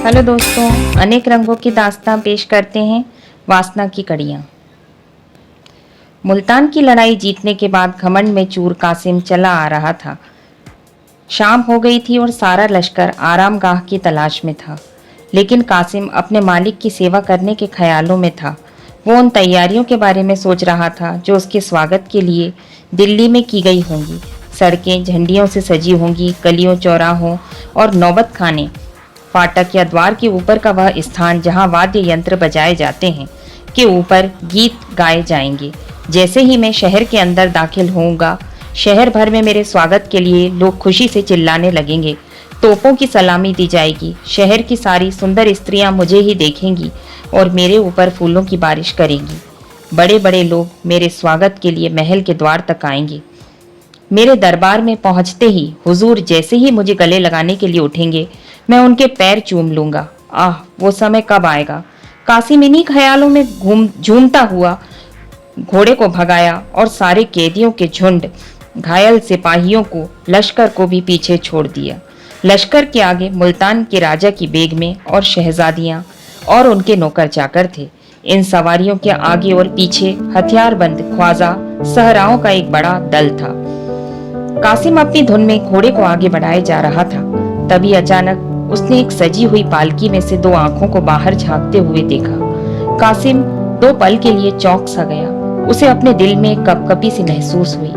Hello दोस्तों, अनेक रंगों की दास्तां पेश करते हैं वासना की कड़ियाँ। मुल्तान की लड़ाई जीतने के बाद घमंड में चूर कासिम चला आ रहा था। शाम हो गई थी और सारा लश्कर आरामगाह की तलाश में था, लेकिन कासिम अपने मालिक की सेवा करने के ख्यालों में था। वो उन तैयारियों के बारे में सोच रहा था जो उसके स्वागत के लिए दिल्ली में की गई होंगी। सड़कें झंडियों से सजी होंगी, गलियों चौराहों और नौबत खाने, फाटक या द्वार के ऊपर का वह स्थान जहां वाद्य यंत्र बजाए जाते हैं के ऊपर गीत गाए जाएंगे। जैसे ही मैं शहर के अंदर दाखिल होऊंगा, शहर भर में मेरे स्वागत के लिए लोग खुशी से चिल्लाने लगेंगे, तोपों की सलामी दी जाएगी, शहर की सारी सुंदर स्त्रियां मुझे ही देखेंगी और मेरे ऊपर फूलों की बारिश करेंगी। बड़े बड़े लोग मेरे स्वागत के लिए महल के द्वार तक आएंगे। मेरे दरबार में पहुंचते ही हुजूर जैसे ही मुझे गले लगाने के लिए उठेंगे, मैं उनके पैर चूम लूंगा। आह, वो समय कब आएगा। कासिम इन्हीं ख्यालों में झूमता हुआ घोड़े को भगाया और सारे कैदियों के झुंड, घायल सिपाहियों को, लश्कर को भी पीछे छोड़ दिया। लश्कर के आगे मुल्तान के राजा की बेगमें और शहजादियां और उनके नौकर चाकर थे। इन सवारियों के आगे और पीछे हथियारबंद ख्वाजा सहराओं का एक बड़ा दल था। कासिम अपनी धुन में घोड़े को आगे बढ़ाए जा रहा था। तभी अचानक उसने एक सजी हुई पालकी में से दो आंखों को बाहर झांकते हुए देखा। कासिम दो पल के लिए चौंक सा गया। उसे अपने दिल में कपकपी सी महसूस हुई।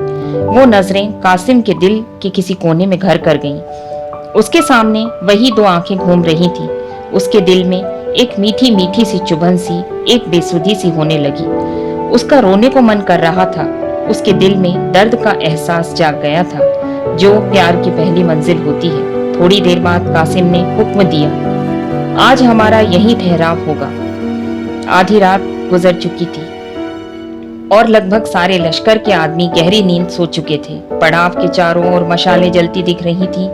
वो नजरें कासिम के दिल के किसी कोने में घर कर गईं। उसके सामने वही दो आंखें घूम रही थी। उसके दिल में एक मीठी मीठी सी चुभन सी, एक बेसुधी सी होने लगी। उसका रोने को मन कर रहा था। उसके दिल में दर्द का एहसास जाग गया था, जो प्यार की पहली मंजिल होती है। थोड़ी देर बाद कासिम ने हुक्म दिया, आज हमारा यही ठहराव होगा। आधी रात गुजर चुकी थी और लगभग सारे लश्कर के आदमी गहरी नींद सो चुके थे। पड़ाव के चारों ओर मशालें जलती दिख रही थी।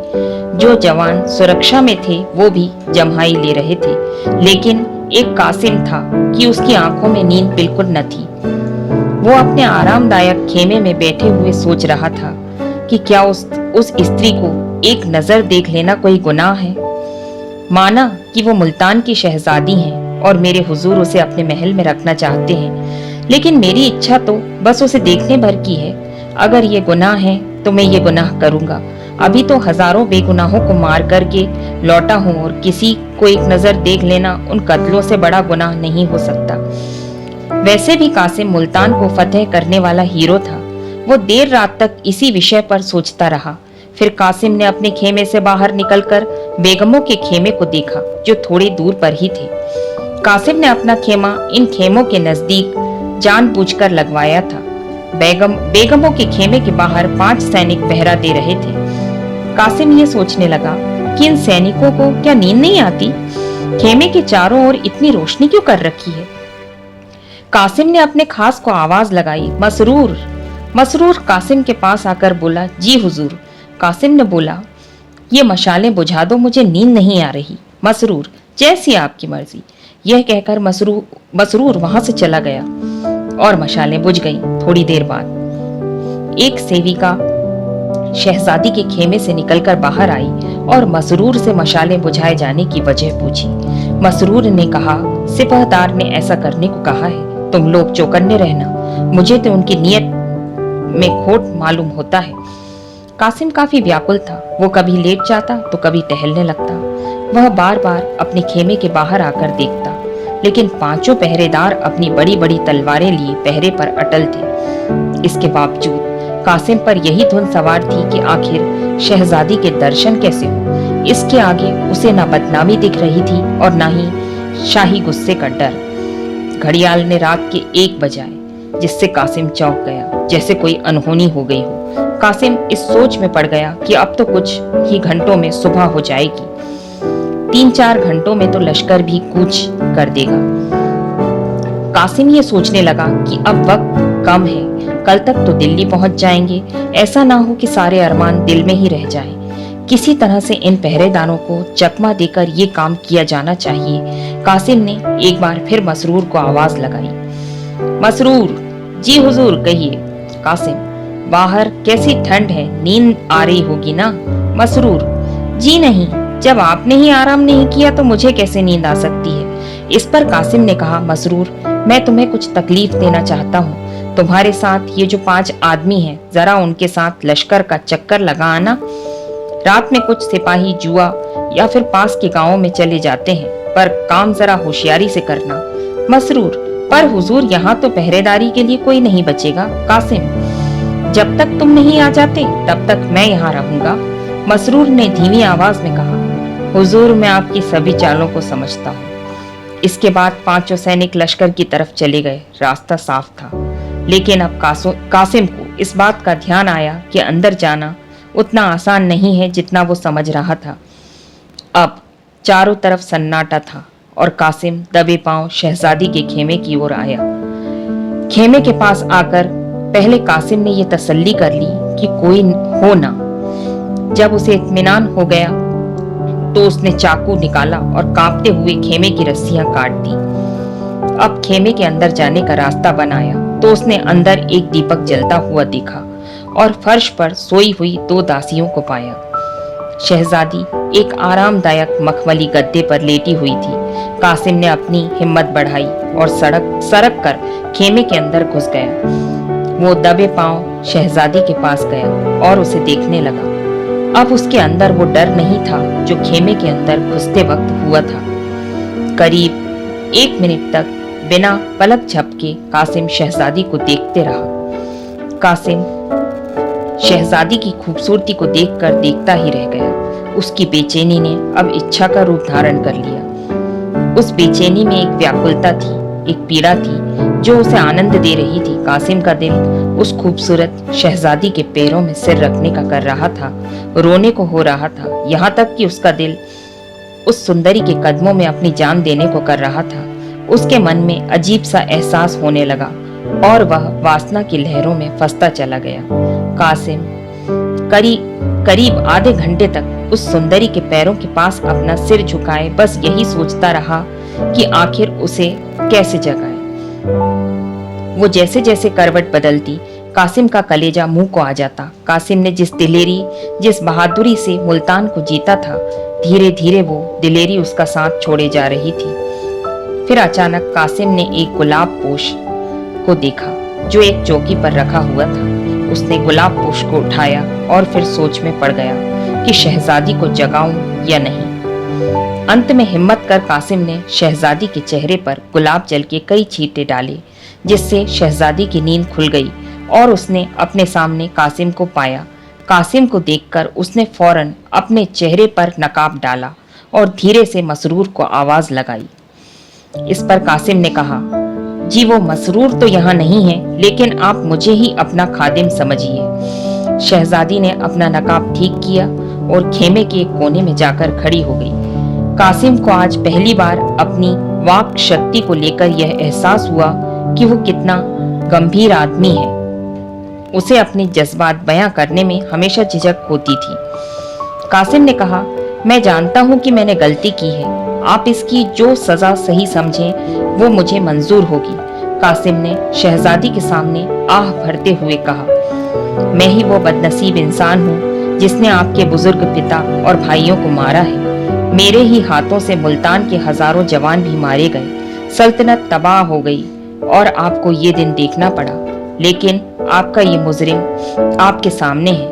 जो जवान सुरक्षा में थे वो भी जम्हाई ले रहे थे, लेकिन एक कासिम था कि उसकी आंखों में नींद बिल्कुल न थी। वो अपने आरामदायक खेमे में बैठे हुए सोच रहा था कि क्या उस स्त्री को एक नजर देख लेना कोई गुनाह है। माना कि वो मुल्तान की शहजादी हैं और मेरे हुजूर उसे अपने महल में रखना चाहते हैं, लेकिन मेरी इच्छा तो बस उसे देखने भर की है। अगर ये गुनाह है तो मैं ये गुनाह करूंगा। अभी तो हजारों बेगुनाहों को मार करके लौटा हूं और किसी को एक नजर देख लेना उन कत्लों से बड़ा गुनाह नहीं हो सकता। वैसे भी कासिम मुल्तान को फतेह करने वाला हीरो था। वो देर रात तक इसी विषय पर सोचता रहा। फिर कासिम ने अपने खेमे से बाहर निकलकर बेगमों के खेमे को देखा, जो थोड़ी दूर पर ही थे। कासिम ने अपना खेमा इन खेमों के नजदीक जानबूझकर लगवाया था। बेगमों के खेमे के बाहर 5 सैनिक पहरा दे रहे थे। कासिम ये सोचने लगा कि इन सैनिकों को क्या नींद नहीं आती। खेमे के चारों ओर इतनी रोशनी क्यों कर रखी है। कासिम ने अपने खास को आवाज लगाई, मसरूर। मसरूर कासिम के पास आकर बोला, जी हुजूर। कासिम ने बोला, ये मशालें बुझा दो, मुझे नींद नहीं आ रही। मसरूर, जैसी आपकी मर्जी। यह कहकर मसरूर वहां से चला गया और मशालें बुझ गईं। थोड़ी देर बाद एक सेविका शहजादी के खेमे से निकलकर बाहर आई और मसरूर से मशालें बुझाए जाने की वजह पूछी। मसरूर ने कहा, सिपहदार ने ऐसा करने को कहा है, तुम लोग चौकन्ने रहना। मुझे तो उनकी नीयत में खोट मालूम होता है। कासिम काफी व्याकुल था। वो कभी लेट जाता तो कभी टहलने लगता। वह बार बार अपने खेमे के बाहर आकर देखता, लेकिन 5 पहरेदार अपनी बड़ी बड़ी तलवारें लिए पहरे पर अटल थे। इसके बावजूद कासिम पर यही धुन सवार थी कि आखिर शहजादी के दर्शन कैसे हो। इसके आगे उसे न बदनामी दिख रही थी और न ही शाही गुस्से का डर। घड़ियाल ने रात के 1 बजाए, जिससे कासिम चौंक गया, जैसे कोई अनहोनी हो गई हो। कासिम इस सोच में पड़ गया कि अब तो कुछ ही घंटों में सुबह हो जाएगी। 3-4 घंटों में तो लश्कर भी कूच कर देगा। कासिम ये सोचने लगा कि अब वक्त कम है, कल तक तो दिल्ली पहुंच जाएंगे। ऐसा ना हो कि सारे अरमान दिल में ही रह जाएं। किसी तरह से इन पहरेदारों को चकमा देकर ये काम किया जाना चाहिए। कासिम ने एक बार फिर मसरूर को आवाज लगाई, मसरूर। जी हुजूर, कहिए। कासिम, बाहर कैसी ठंड है, नींद आ रही होगी ना। मसरूर, जी नहीं, जब आपने ही आराम नहीं किया तो मुझे कैसे नींद आ सकती है। इस पर कासिम ने कहा, मसरूर, मैं तुम्हें कुछ तकलीफ देना चाहता हूँ। तुम्हारे साथ ये जो 5 आदमी हैं, जरा उनके साथ लश्कर का चक्कर लगा आना। रात में कुछ सिपाही जुआ या फिर पास के गांवों में चले जाते हैं, पर काम जरा होशियारी से करना। मसरूर, पर हुजूर, यहाँ तो पहरेदारी के लिए कोई नहीं बचेगा। कासिम, जब तक तुम नहीं आ जाते तब तक मैं यहाँ रहूंगा। मसरूर ने धीमी आवाज में कहा, हुजूर, मैं आपकी सभी चालों को समझता हूँ। इसके बाद 5 सैनिक लश्कर की तरफ चले गए। रास्ता साफ था, लेकिन अब कासिम को इस बात का ध्यान आया कि अंदर जाना उतना आसान नहीं है जितना वो समझ रहा था। अब चारों तरफ सन्नाटा था और कासिम दबे पांव शहजादी के खेमे की ओर आया। खेमे के पास आकर पहले कासिम ने यह तसल्ली कर ली कि कोई हो ना। जब उसे इत्मीनान हो गया तो उसने चाकू निकाला और कांपते हुए खेमे की रस्सियां काट दी। अब खेमे के अंदर जाने का रास्ता बनाया तो उसने अंदर एक दीपक जलता हुआ देखा और फर्श पर सोई हुई 2 दासियों को पाया। शहजादी एक आरामदायक मखमली गद्दे पर लेटी हुई थी। कासिम ने अपनी हिम्मत बढ़ाई और सरक कर खेमे के अंदर घुस गया। वो दबे पांव शहजादी के पास गया और उसे देखने लगा। अब उसके अंदर वो डर नहीं था जो खेमे के अंदर घुसते वक्त हुआ था। करीब 1 मिनट तक बिना पलक झपके कासिम शहजादी को देखते रहा। कासिम शहजादी की खूबसूरती को देखकर देखता ही रह गया। उसकी बेचैनी ने अब इच्छा का रूप धारण कर लिया। उस बेचैनी में एक व्याकुलता थी, एक पीड़ा थी जो उसे आनंद दे रही थी। कासिम का दिल उस खूबसूरत शहजादी के पैरों में सिर रखने का कर रहा था, रोने को हो रहा था। यहाँ तक कि उसका दिल उस सुंदरी के कदमों में अपनी जान देने को कर रहा था। उसके मन में अजीब सा एहसास होने लगा और वह वासना की लहरों में फंसता चला गया। कासिम करीब आधे घंटे तक उस सुंदरी के पैरों के पास अपना सिर झुकाए बस यही सोचता रहा कि आखिर उसे कैसे जगाए। वो जैसे जैसे करवट बदलती, कासिम का कलेजा मुंह को आ जाता। कासिम ने जिस बहादुरी से मुल्तान को जीता था, धीरे धीरे वो दिलेरी उसका साथ छोड़े जा रही थी। फिर अचानक कासिम ने एक गुलाब पोश को देखा जो एक चौकी पर रखा हुआ था। उसने गुलाब पोश को उठाया और फिर सोच में पड़ गया कि शहजादी को जगाऊं या नहीं। अंत में हिम्मत कर कासिम ने शहजादी के चेहरे पर गुलाब जल के कई छींटे डाले, जिससे शहजादी की नींद खुल गई और उसने अपने सामने कासिम को पाया। कासिम को देखकर उसने फौरन अपने चेहरे पर नकाब डाला और धीरे से मसरूर को आवाज लगाई। इस पर कासिम ने कहा, जी वो मसरूर तो यहाँ नहीं है, लेकिन आप मुझे ही अपना खादिम समझिए। शहजादी ने अपना नकाब ठीक किया और खेमे के एक कोने में जाकर खड़ी हो गई। कासिम को आज पहली बार अपनी वाक शक्ति को लेकर यह एहसास हुआ कि वो कितना गंभीर आदमी है। उसे अपने जज्बात बयां करने में हमेशा झिझक होती थी। कासिम ने कहा, मैं जानता हूं कि मैंने गलती की है। आप इसकी जो सजा सही समझें वो मुझे मंजूर होगी। कासिम ने शहजादी के सामने आह भरते हुए कहा, मैं ही वो बदनसीब इंसान हूँ जिसने आपके बुजुर्ग पिता और भाइयों को मारा है। मेरे ही हाथों से मुल्तान के हजारों जवान भी मारे गए, सल्तनत तबाह हो गई और आपको ये दिन देखना पड़ा। लेकिन आपका ये मुजरिम आपके सामने है।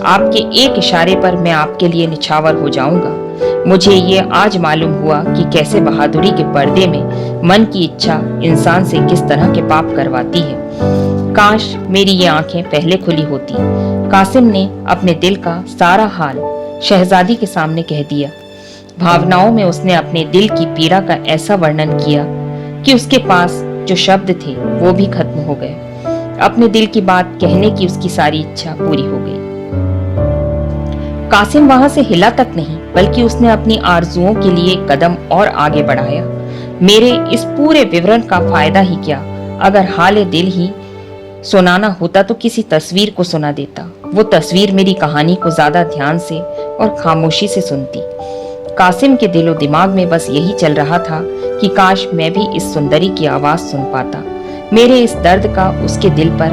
आपके एक इशारे पर मैं आपके लिए निछावर हो जाऊंगा। मुझे ये आज मालूम हुआ कि कैसे बहादुरी के पर्दे में मन की इच्छा इंसान से किस तरह के पाप करवाती है। काश मेरी ये आंखें पहले खुली होती। कासिम ने अपने दिल का सारा हाल शहजादी के सामने कह दिया। भावनाओं में उसने अपने दिल की पीड़ा का ऐसा वर्णन किया कि उसके पास जो शब्द थे वो भी खत्म हो गए। अपने दिल की बात कहने की उसकी सारी इच्छा पूरी हो गई। कासिम वहां से हिला तक नहीं, बल्कि उसने अपनी आरजुओं के लिए कदम और आगे बढ़ाया। मेरे इस पूरे विवरण का फायदा ही क्या, अगर हाले दिल ही सुनाना होता तो किसी तस्वीर को सुना देता। वो तस्वीर मेरी कहानी को ज्यादा ध्यान से और खामोशी से सुनती। कासिम के दिलो दिमाग में बस यही चल रहा था कि काश मैं भी इस सुंदरी की आवाज सुन पाता। मेरे इस दर्द का उसके दिल पर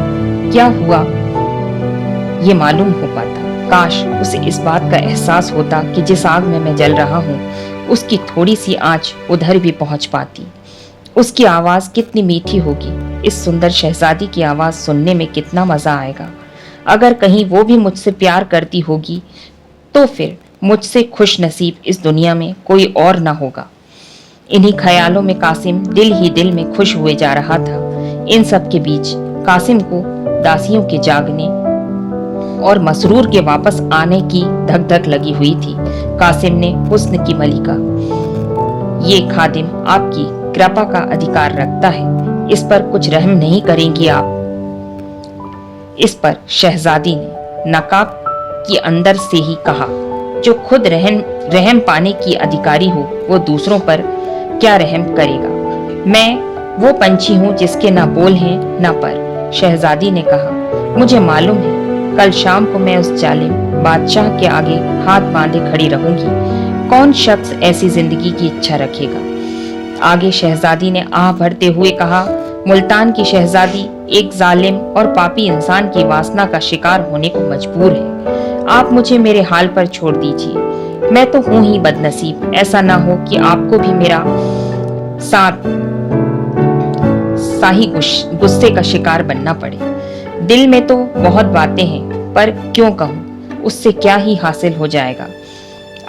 क्या हुआ ये मालूम हो पाता। काश उसे इस बात का एहसास होता कि जिस आग में मैं जल रहा हूँ उसकी थोड़ी सी आंच उधर भी पहुंच पाती। उसकी आवाज कितनी मीठी होगी। इस सुंदर शहजादी की आवाज सुनने में कितना मजा आएगा। अगर कहीं वो भी मुझसे प्यार करती होगी तो फिर मुझसे खुश नसीब इस दुनिया में कोई और ना होगा। इन्हीं ख्यालों में कासिम दिल ही दिल में खुश हुए जा रहा था। इन सब के बीच कासिम को दासियों के जागने और मसरूर के वापस आने की धक धक लगी हुई थी। कासिम ने हुस्न की मलिका, ये खादिम आपकी कृपा का अधिकार रखता है, इस पर कुछ रहम नहीं करेंगी आप? इस पर शहजादी ने नकाब की अंदर से ही कहा, जो खुद रहम पाने की अधिकारी हो वो दूसरों पर क्या रहम करेगा? मैं वो पंछी हूँ जिसके ना बोल हैं ना पर। शहजादी ने कहा, मुझे मालूम है कल शाम को मैं उस जालिम बादशाह के आगे हाथ बांधे खड़ी रहूंगी। कौन शख्स ऐसी जिंदगी की इच्छा रखेगा? आगे शहजादी ने आह भरते हुए कहा, मुल्तान की शहजादी एक जालिम और पापी इंसान की वासना का शिकार होने को मजबूर है। आप मुझे मेरे हाल पर छोड़ दीजिए। मैं तो हूं ही बदनसीब, ऐसा ना हो कि आपको भी मेरा शाही गुस्से का शिकार बनना पड़े। दिल में तो बहुत बातें हैं, पर क्यों कहूं, उससे क्या ही हासिल हो जाएगा।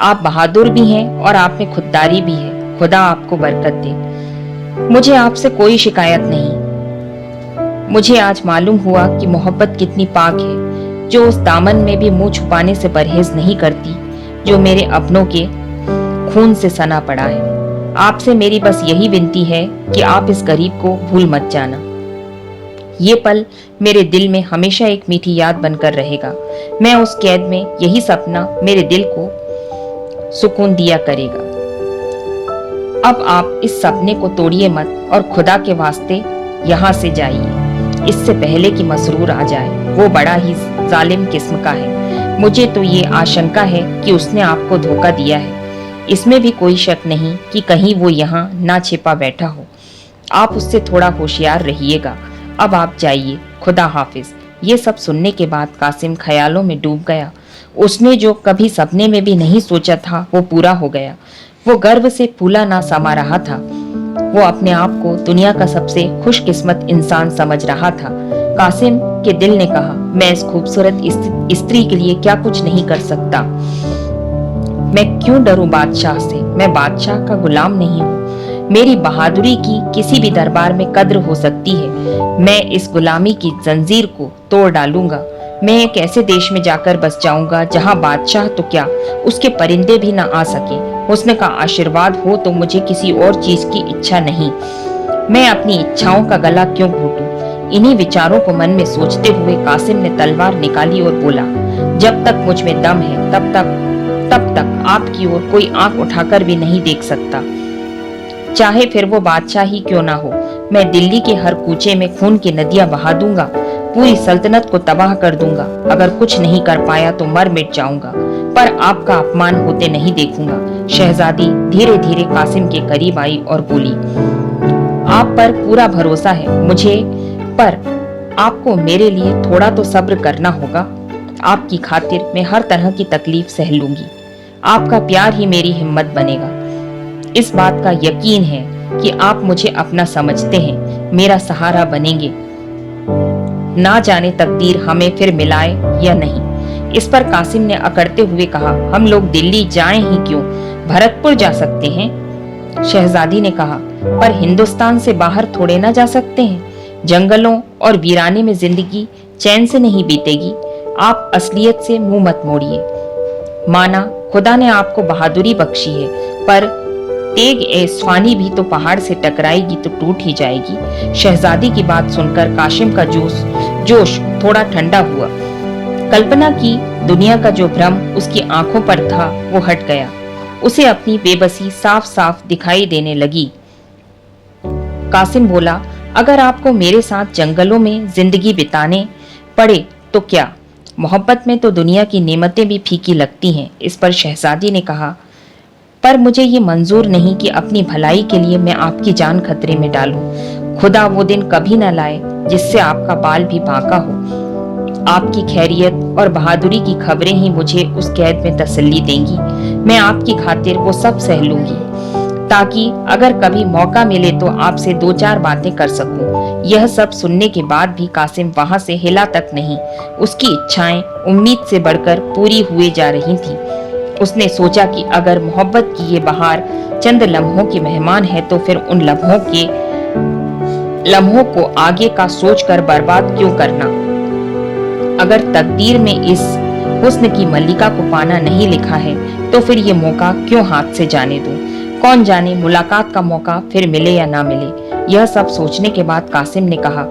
आप बहादुर भी हैं और आप में खुददारी भी है। खुदा आपको बरकत दे। मुझे आपसे कोई शिकायत नहीं। मुझे आज मालूम हुआ कि मोहब्बत कितनी पाक है, जो उस दामन में भी मुंह छुपाने से परहेज नहीं करती जो मेरे अपनों के खून से सना पड़ा है। आपसे मेरी बस यही विनती है कि आप इस गरीब को भूल मत जाना। ये पल मेरे दिल में हमेशा एक मीठी याद बनकर रहेगा। मैं उस कैद में यही सपना मेरे दिल को सुकून दिया करेगा। अब आप इस सपने को तोड़िए मत और खुदा के वास्ते यहाँ से जाइए, इससे पहले कि मसरूर आ जाए। वो बड़ा ही जालिम किस्म का है। मुझे तो ये आशंका है कि उसने आपको धोखा दिया है। इसमें भी कोई शक नहीं कि कहीं वो यहाँ ना छिपा बैठा हो। आप उससे थोड़ा होशियार रहिएगा। अब आप जाइए, खुदा हाफिज। ये सब सुनने के बाद कासिम ख्यालों में डूब गया। उसने जो कभी सपने में भी नहीं सोचा था वो पूरा हो गया। वो गर्व से फूला ना समा रहा था। वो अपने आप को दुनिया का सबसे खुशकिस्मत इंसान समझ रहा था। कासिम के दिल ने कहा, मैं इस खूबसूरत स्त्री के लिए क्या कुछ नहीं कर सकता। मैं क्यों डरूं बादशाह से? मैं बादशाह का गुलाम नहीं हूँ। मेरी बहादुरी की किसी भी दरबार में कद्र हो सकती है। मैं इस गुलामी की जंजीर को तोड़ डालूंगा। मैं एक ऐसे देश में जाकर बस जाऊंगा जहाँ बादशाह तो क्या, उसके परिंदे भी ना आ सके। हुस्न का आशीर्वाद हो तो मुझे किसी और चीज की इच्छा नहीं। मैं अपनी इच्छाओं का गला क्यों घोटूं? इन्हीं विचारों को मन में सोचते हुए कासिम ने तलवार निकाली और बोला, जब तक मुझ में दम है तब तक आपकी ओर कोई आंख उठाकर भी नहीं देख सकता, चाहे फिर वो बादशाह ही क्यों ना हो। मैं दिल्ली के हर कूचे में खून की नदियां बहा दूंगा, पूरी सल्तनत को तबाह कर दूंगा। अगर कुछ नहीं कर पाया तो मर मिट जाऊंगा, पर आपका अपमान होते नहीं देखूंगा। शहजादी धीरे धीरे कासिम के करीब आई और बोली, आप पर पूरा भरोसा है मुझे, पर आपको मेरे लिए थोड़ा तो सब्र करना होगा। आपकी खातिर मैं हर तरह की तकलीफ सह लूंगी। आपका प्यार ही मेरी हिम्मत बनेगा। इस बात का यकीन है कि आप मुझे अपना समझते हैं, मेरा सहारा बनेंगे। ना जाने तकदीर हमें फिर मिलाए या नहीं। इस पर कासिम ने अकड़ते हुए कहा, हम लोग दिल्ली जाएं ही क्यों, भरतपुर जा सकते हैं। शहजादी ने कहा, पर हिंदुस्तान से बाहर थोड़े ना जा सकते हैं। जंगलों और वीराने में जिंदगी चैन से नहीं बीतेगी। आप असलियत से मुंह मत मोड़िए। माना खुदा ने आपको बहादुरी बख्शी है, पर तेग एस्फानी भी तो पहाड़ से टकराएगी तो टूट ही जाएगी। शहजादी की बात सुनकर कासिम का जोश थोड़ा ठंडा हुआ। कल्पना की दुनिया का जो भ्रम उसकी आंखों पर था वो हट गया। उसे अपनी बेबसी साफ साफ दिखाई देने लगी। कासिम बोला, अगर आपको मेरे साथ जंगलों में जिंदगी बिताने पड़े तो क्या? मोहब्बत में तो दुनिया की नेमतें भी फीकी लगती हैं। इस पर शहजादी ने कहा, पर मुझे ये मंजूर नहीं कि अपनी भलाई के लिए मैं आपकी जान खतरे में डालूं। खुदा वो दिन कभी न लाए जिससे आपका बाल भी बांका हो। आपकी खैरियत और बहादुरी की खबरें ही मुझे उस कैद में तसल्ली देंगी। मैं आपकी खातिर वो सब सह लूंगी, ताकि अगर कभी मौका मिले तो आपसे 2-4 बातें कर सकूं। यह सब सुनने के बाद भी कासिम वहां से हिला तक नहीं। उसकी इच्छाएं उम्मीद से बढ़कर पूरी हुए जा रही थीं। उसने सोचा कि अगर मोहब्बत की ये बहार चंद लम्हों की मेहमान है तो फिर उन लम्हों को आगे का सोचकर बर्बाद क्यों करना। अगर तकदीर में इस हुस्न की मल्लिका को पाना नहीं लिखा है तो फिर ये मौका क्यों हाथ से जाने दूं। कौन जाने मुलाकात का मौका फिर मिले या ना मिले। यह सब सोचने के बाद कासिम ने कहा,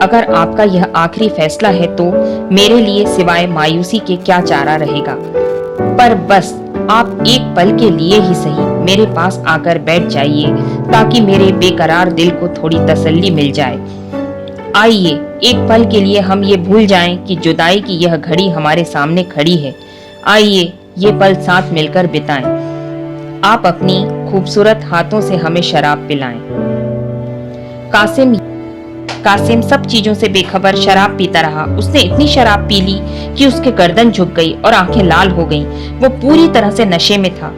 अगर आपका यह आखिरी फैसला है तो मेरे लिए सिवाय मायूसी के क्या चारा रहेगा। पर बस आप एक पल के लिए ही सही मेरे पास आकर बैठ जाइए, ताकि मेरे बेकरार दिल को थोड़ी तसल्ली मिल जाए। आइए एक पल के लिए हम ये भूल जाएं कि जुदाई की यह घड़ी हमारे सामने खड़ी है। आइए ये पल साथ मिलकर बिताएं। आप अपनी खूबसूरत हाथों से हमें शराब पिलाएं। कासिम सब चीजों से बेखबर शराब पीता रहा। उसने इतनी शराब पी ली कि उसकी गर्दन झुक गई और आंखें लाल हो गईं। वो पूरी तरह से नशे में था।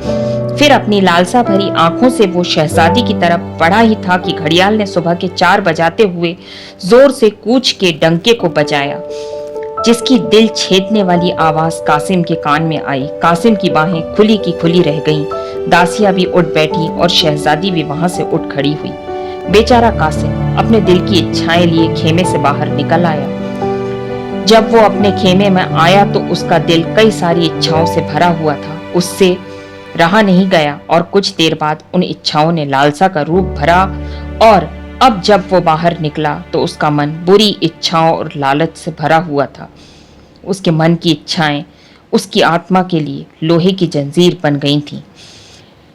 फिर अपनी लालसा भरी आंखों से वो शहजादी की तरफ बढ़ा ही था कि घड़ियाल ने सुबह के 4 बजाते हुए जोर से कूच के डंके को बजाया, जिसकी दिल छेदने वाली आवाज कासिम के कान में आई। कासिम की बाहें खुली की खुली रह गईं। दासिया भी उठ बैठी और शहजादी भी वहां से उठ खड़ी हुई। बेचारा कासिम अपने दिल की इच्छाएं लिए खेमे से बाहर निकल आया। जब वो अपने खेमे में आया तो उसका दिल कई सारी इच्छाओं से भरा हुआ था। उससे रहा नहीं गया और कुछ देर बाद उन इच्छाओं ने लालसा का रूप भरा। और अब जब वो बाहर निकला तो उसका मन बुरी इच्छाओं और लालच से भरा हुआ था। उसके मन की इच्छाएं उसकी आत्मा के लिए लोहे की जंजीर बन गई थीं।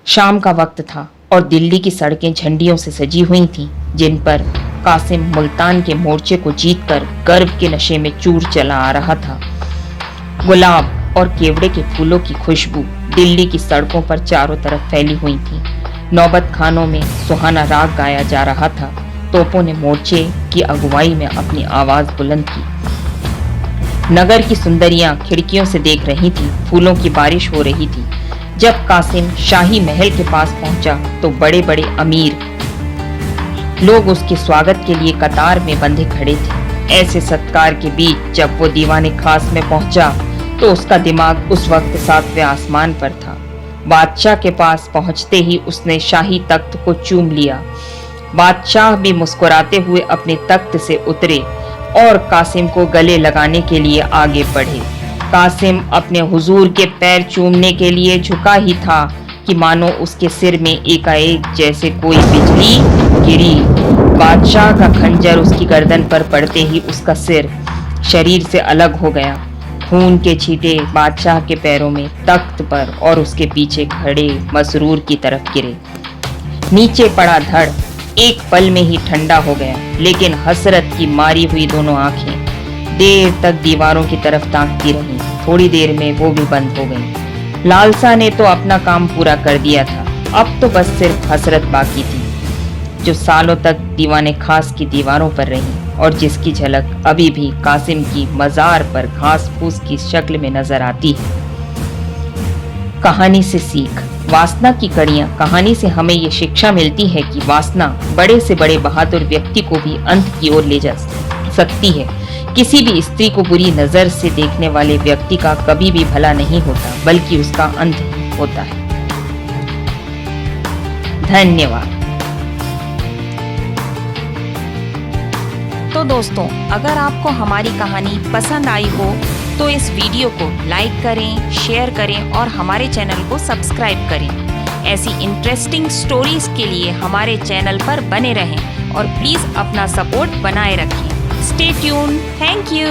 शाम का वक्त था और दिल्ली की सड़कें झंडियों से सजी हुई थीं, जिन पर कासिम मुल्तान के मोर्चे को जीतकर गर्व के नशे में चूर चला आ रहा था। गुलाब और केवड़े के फूलों की खुशबू दिल्ली की सड़कों पर चारों तरफ फैली हुई थी। नौबत खानों में सुहाना राग गाया जा रहा था। तोपों ने मोर्चे की अगुवाई में अपनी आवाज बुलंद की। नगर की सुंदरियां खिड़कियों से देख रही थी। फूलों की बारिश हो रही थी। जब कासिम शाही महल के पास पहुंचा तो बड़े बड़े अमीर लोग उसके स्वागत के लिए कतार में बंधे खड़े थे। ऐसे सत्कार के बीच जब वो दीवाने खास में पहुंचा तो उसका दिमाग उस वक्त 7वें आसमान पर था। बादशाह के पास पहुंचते ही उसने शाही तख्त को चूम लिया। बादशाह भी मुस्कुराते हुए अपने तख्त से उतरे और कासिम को गले लगाने के लिए आगे बढ़े। कासिम अपने हुजूर के पैर चूमने के लिए झुका ही था कि मानो उसके सिर में एकाएक जैसे कोई बिजली गिरी। बादशाह का खंजर उसकी गर्दन पर पड़ते ही उसका सिर शरीर से अलग हो गया। खून के छींटे बादशाह के पैरों में, तख्त पर और उसके पीछे खड़े मसरूर की तरफ गिरे। नीचे पड़ा धड़ एक पल में ही ठंडा हो गया, लेकिन हसरत की मारी हुई दोनों आंखें देर तक दीवारों की तरफ ताकती रहीं। थोड़ी देर में वो भी बंद हो गईं। लालसा ने तो अपना काम पूरा कर दिया था। अब तो बस सिर्फ हसरत बाकी थी, जो सालों तक दीवाने खास की दीवारों पर रही और जिसकी झलक अभी भी कासिम की मजार पर घास फूस की शक्ल में नजर आती है। कहानी से सीख। वासना की कड़ियां। कहानी से हमें ये शिक्षा मिलती है कि वासना बड़े से बड़े बहादुर व्यक्ति को भी अंत की ओर ले जा सकती है। किसी भी स्त्री को बुरी नजर से देखने वाले व्यक्ति का कभी भी भला नहीं होता, बल्कि उसका अंत ही होता है। धन्यवाद। तो दोस्तों, अगर आपको हमारी कहानी पसंद आई हो तो इस वीडियो को लाइक करें, शेयर करें और हमारे चैनल को सब्सक्राइब करें। ऐसी इंटरेस्टिंग स्टोरीज के लिए हमारे चैनल पर बने रहें और प्लीज़ अपना सपोर्ट बनाए रखें। Stay tune. Thank you.